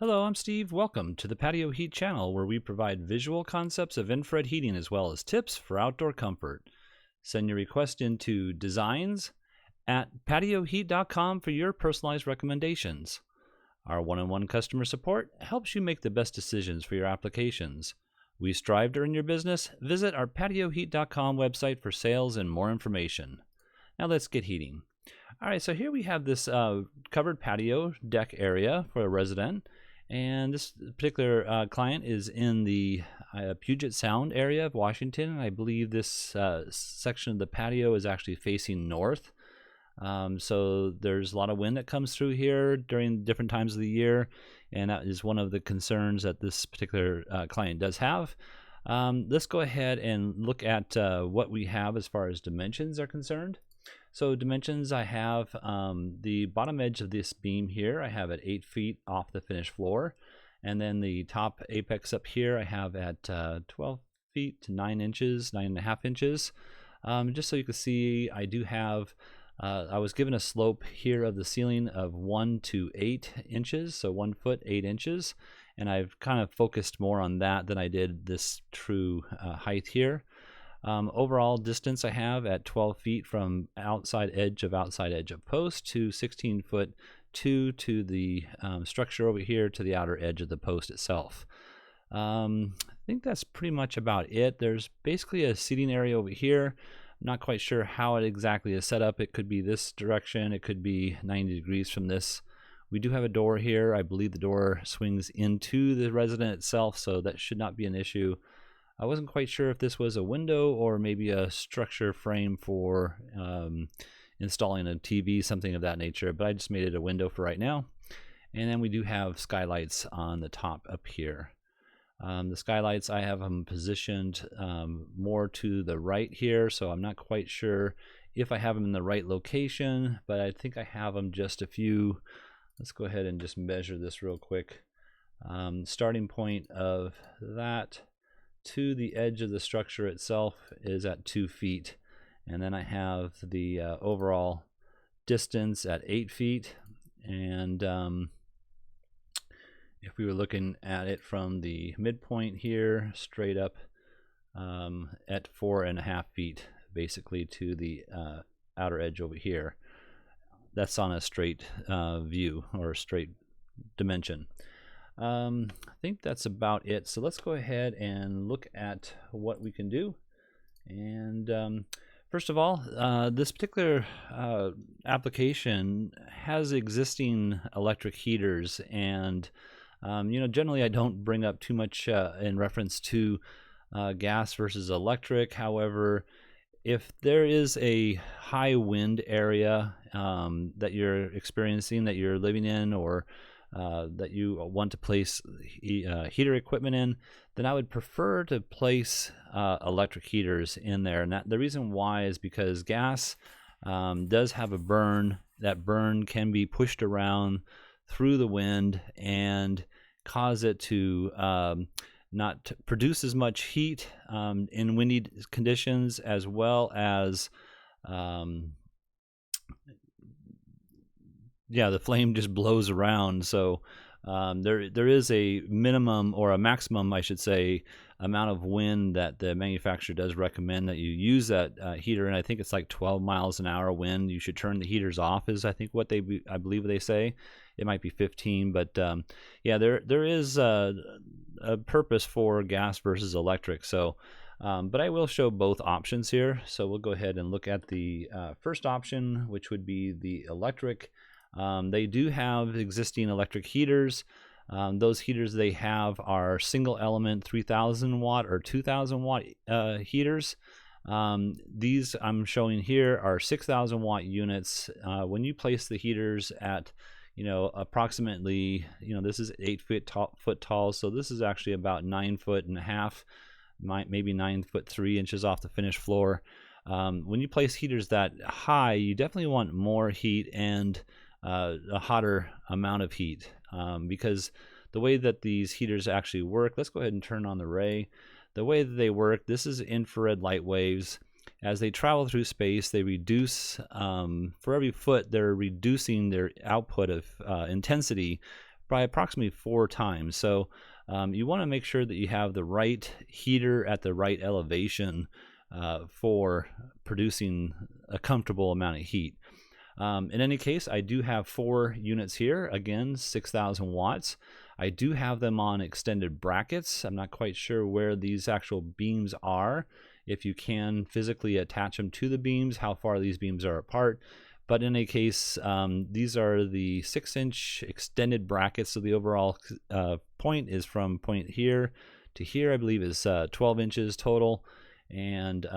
Hello, I'm Steve. Welcome to the Patio Heat channel, where we provide visual concepts of infrared heating as well as tips for outdoor comfort. Send your request into designs@patioheat.com for your personalized recommendations. Our one-on-one customer support helps you make the best decisions for your applications. We strive to earn your business. Visit our patioheat.com website for sales and more information. Now let's get heating. All right, so here we have this covered patio deck area for a resident. And this particular client is in the Puget Sound area of Washington. And I believe this section of the patio is actually facing north. So there's a lot of wind that comes through here during different times of the year. And that is one of the concerns that this particular client does have. Let's go ahead and look at what we have as far as dimensions are concerned. So dimensions, I have the bottom edge of this beam here, I have at 8 feet off the finished floor. And then the top apex up here, I have at 12 feet to 9 inches, 9.5 inches. Just so you can see, I do have, I was given a slope here of the ceiling of 1 to 8 inches, so 1 foot, 8 inches. And I've kind of focused more on that than I did this true height here. Overall distance I have at 12 feet from outside edge of post to 16 foot 2 to the structure over here to the outer edge of the post itself. I think that's pretty much about it. There's basically a seating area over here. I'm not quite sure how it exactly is set up. It could be this direction, it could be 90 degrees from this. We do have a door here. I believe the door swings into the resident itself, so that should not be an issue. I wasn't quite sure if this was a window or maybe a structure frame for installing a TV, something of that nature, but I just made it a window for right now. And then we do have skylights on the top up here. The skylights, I have them positioned more to the right here, so I'm not quite sure if I have them in the right location, but I think I have them just a few. Let's go ahead and just measure this real quick. Starting point of that to the edge of the structure itself is at 2 feet, and then I have the overall distance at 8 feet. And if we were looking at it from the midpoint here straight up at 4.5 feet basically to the outer edge over here. That's on a straight view or a straight dimension. I think that's about it. So let's go ahead and look at what we can do. And first of all, this particular application has existing electric heaters, and generally I don't bring up too much in reference to gas versus electric. However, if there is a high wind area that you're experiencing, that you're living in, or that you want to place heater equipment in, then I would prefer to place electric heaters in there. And the reason why is because gas does have a burn. That burn can be pushed around through the wind and cause it to not produce as much heat in windy conditions, as well as the flame just blows around. So there is a minimum, or a maximum I should say, amount of wind that the manufacturer does recommend that you use that heater, and I think it's like 12 miles an hour wind. You should turn the heaters off, is I think what I believe they say. It might be 15, but there is a purpose for gas versus electric. So but I will show both options here. So we'll go ahead and look at the first option, which would be the electric. They do have existing electric heaters. Those heaters they have are single element 3000 watt or 2000 watt heaters. These I'm showing here are 6000 watt units. When you place the heaters at approximately, this is 8 foot tall, so this is actually about 9.5 feet, maybe 9.3 inches off the finished floor. When you place heaters that high, you definitely want more heat and a hotter amount of heat, because the way that these heaters actually work, let's go ahead and turn on the ray. The way that they work, this is infrared light waves. As they travel through space, they reduce, for every foot, they're reducing their output of intensity by approximately 4 times. So you want to make sure that you have the right heater at the right elevation for producing a comfortable amount of heat. In any case, I do have 4 units here, again 6,000 watts. I do have them on extended brackets. I'm not quite sure where these actual beams are, if you can physically attach them to the beams, how far these beams are apart. But in any case, these are the 6-inch extended brackets, so the overall point is from point here to here, I believe is 12 inches total. And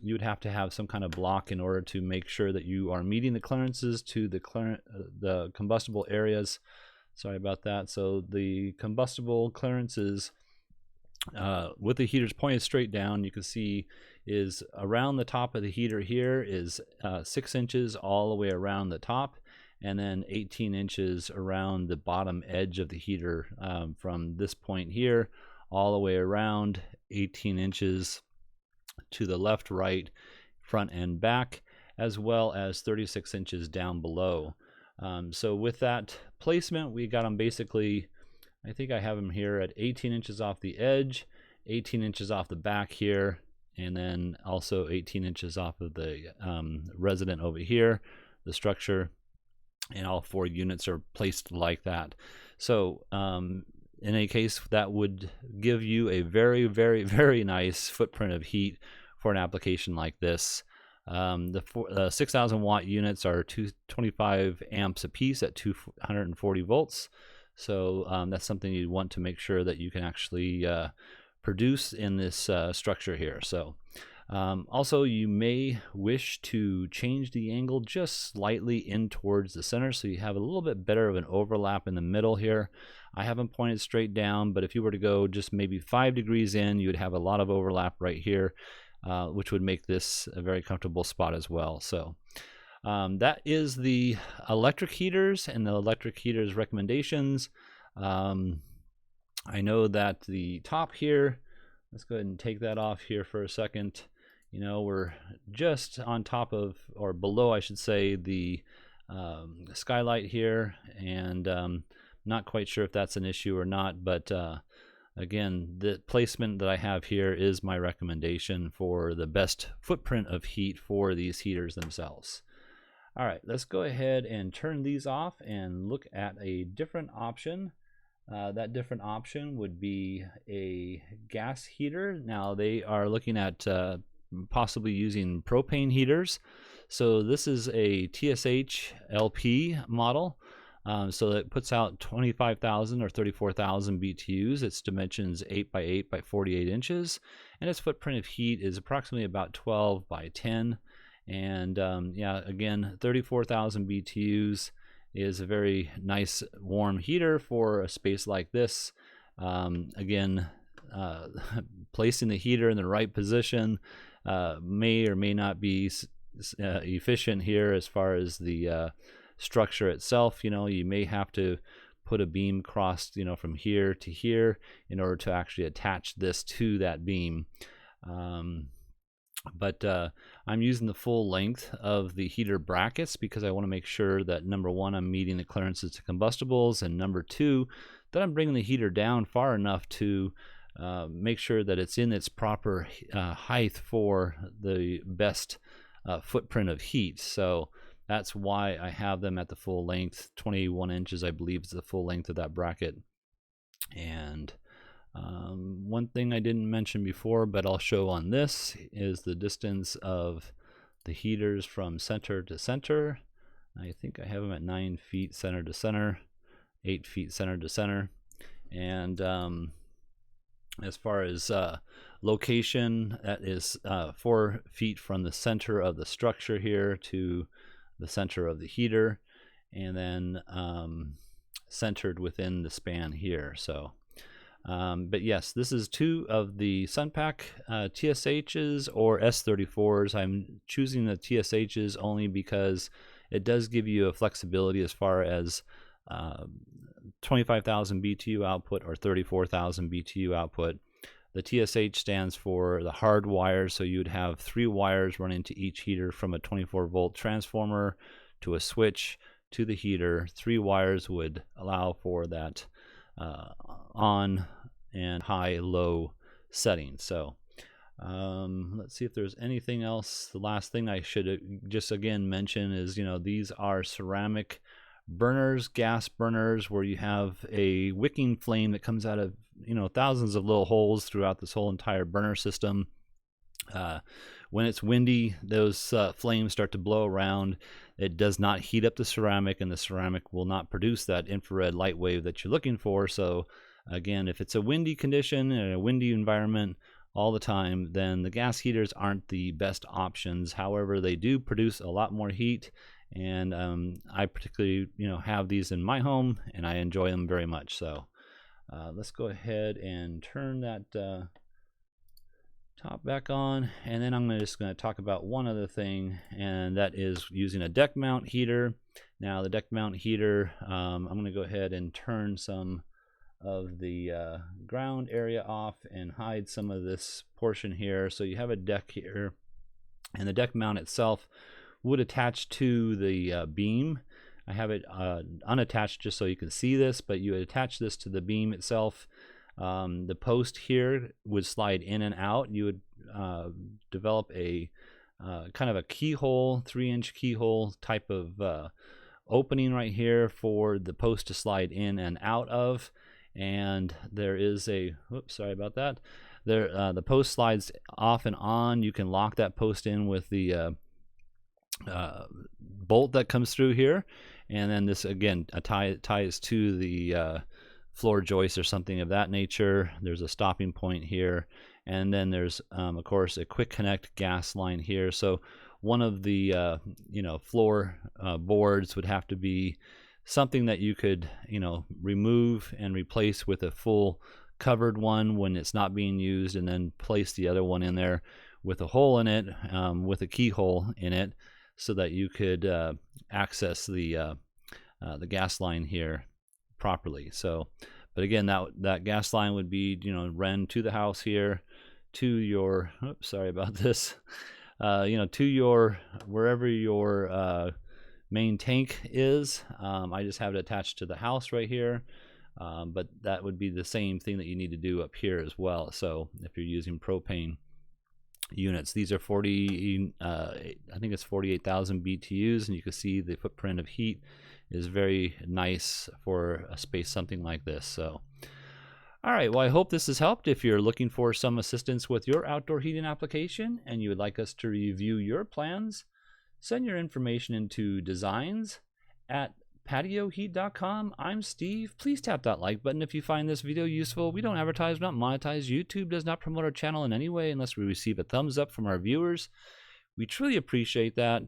you would have to have some kind of block in order to make sure that you are meeting the clearances to the combustible areas. Sorry about that. So the combustible clearances with the heaters pointed straight down, you can see is around the top of the heater here is 6 inches all the way around the top, and then 18 inches around the bottom edge of the heater from this point here all the way around, 18 inches to the left, right, front, and back, as well as 36 inches down below. So with that placement, we got them basically, I think I have them here at 18 inches off the edge, 18 inches off the back here, and then also 18 inches off of the resident over here, the structure, and all 4 units are placed like that. So in any case, that would give you a very, very, very nice footprint of heat for an application like this. The 6,000 watt units are 225 amps a piece at 240 volts. So that's something you want to make sure that you can actually produce in this structure here. So also, you may wish to change the angle just slightly in towards the center, so you have a little bit better of an overlap in the middle here. I haven't pointed straight down, but if you were to go just maybe 5 degrees in, you would have a lot of overlap right here, which would make this a very comfortable spot as well. So that is the electric heaters and the electric heaters recommendations. I know that the top here, let's go ahead and take that off here for a second. You know, we're just on top of, or below I should say, the skylight here, and not quite sure if that's an issue or not, but again, the placement that I have here is my recommendation for the best footprint of heat for these heaters themselves. All right, let's go ahead and turn these off and look at a different option. That different option would be a gas heater. Now they are looking at possibly using propane heaters. So this is a TSH LP model. So it puts out 25,000 or 34,000 BTUs. Its dimensions 8 by 8 by 48 inches, and its footprint of heat is approximately about 12 by 10. And yeah, again, 34,000 BTUs is a very nice warm heater for a space like this. Again, placing the heater in the right position may or may not be efficient here as far as the structure itself. You know, you may have to put a beam crossed, you know, from here to here in order to actually attach this to that beam. But I'm using the full length of the heater brackets because I want to make sure that, number one, I'm meeting the clearances to combustibles, and number two, that I'm bringing the heater down far enough to make sure that it's in its proper height for the best footprint of heat. So that's why I have them at the full length. 21 inches, I believe, is the full length of that bracket. And one thing I didn't mention before, but I'll show on this, is the distance of the heaters from center to center. I think I have them at 9 feet center to center, 8 feet center to center. And as far as location, that is 4 feet from the center of the structure here to the center of the heater, and then centered within the span here. So but yes, this is 2 of the SunPack TSHs or S34s. I'm choosing the TSHs only because it does give you a flexibility as far as 25,000 BTU output or 34,000 BTU output. The TSH stands for the hard wires, so you would have 3 wires running to each heater from a 24 volt transformer to a switch to the heater. 3 wires would allow for that on and high low setting. So let's see if there's anything else. The last thing I should just again mention is, these are ceramic burners, gas burners, where you have a wicking flame that comes out of thousands of little holes throughout this whole entire burner system. When it's windy, those flames start to blow around. It does not heat up the ceramic, and the ceramic will not produce that infrared light wave that you're looking for. So again, if it's a windy condition and a windy environment all the time, then the gas heaters aren't the best options. However, they do produce a lot more heat, and I particularly have these in my home, and I enjoy them very much. So let's go ahead and turn that top back on, and then I'm just going to talk about one other thing, and that is using a deck mount heater. Now the deck mount heater, I'm going to go ahead and turn some of the ground area off and hide some of this portion here. So you have a deck here, and the deck mount itself would attach to the beam. I have it unattached just so you can see this, but you would attach this to the beam itself. The post here would slide in and out. You would develop a kind of a keyhole, 3-inch keyhole type of opening right here for the post to slide in and out of. And there is a, whoops, sorry about that. There, the post slides off and on. You can lock that post in with the bolt that comes through here, and then this again ties to the floor joist or something of that nature. There's a stopping point here, and then there's of course a quick connect gas line here. So one of the floor boards would have to be something that you could remove and replace with a full covered one when it's not being used, and then place the other one in there with a hole in it, with a keyhole in it, so that you could access the gas line here properly. So, but again, that gas line would be run to the house here, to your, oops, sorry about this, to your, wherever your main tank is. I just have it attached to the house right here, but that would be the same thing that you need to do up here as well. So if you're using propane units, these are 40, I think it's 48,000 BTUs, and you can see the footprint of heat is very nice for a space something like this. So all right, well, I hope this has helped. If you're looking for some assistance with your outdoor heating application and you would like us to review your plans, send your information into designs@patioheat.com. I'm Steve. Please tap that like button if you find this video useful. We don't advertise, we don't monetize. YouTube does not promote our channel in any way unless we receive a thumbs up from our viewers. We truly appreciate that.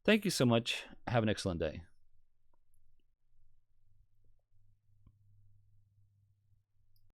Thank you so much. Have an excellent day.